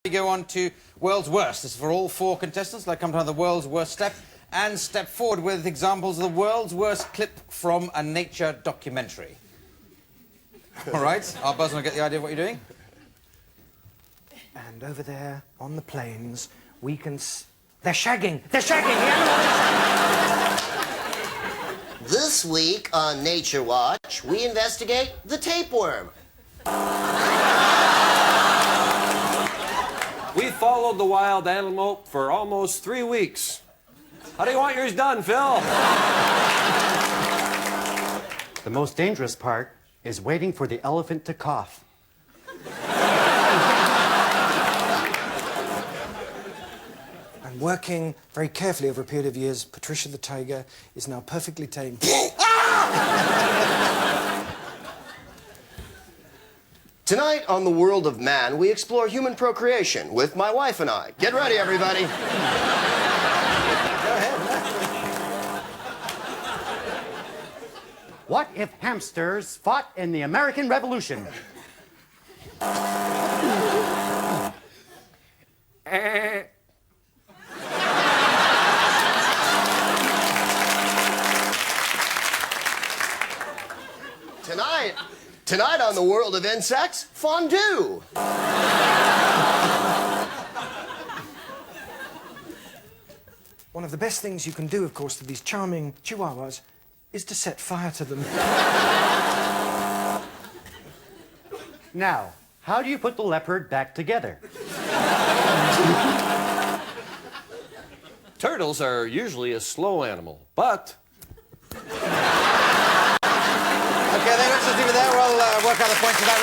We go on to World's Worst. This is for all four contestants. They come to the World's Worst step and step forward with examples of the world's worst clip from a nature documentary. All right, our buzzer will get the idea of what you're doing. And over there, on the plains, we can They're shagging! They're shagging! The animals! This week on Nature Watch, we investigate the tapeworm. We followed the wild antelope for almost 3 weeks. How do you want yours done, Phil? The most dangerous part is waiting for the elephant to cough. And working very carefully over a period of years, Patricia the tiger is now perfectly tame. Tonight on The World of Man, we explore human procreation with my wife and I. Get ready, everybody. Go ahead. What if hamsters fought in the American Revolution? Tonight on The World of Insects, fondue. One of the best things you can do, of course, to these charming chihuahuas is to set fire to them. Now, how do you put the leopard back together? Turtles are usually a slow animal, but... Okay, then let's just leave it there. We'll work out the points of that.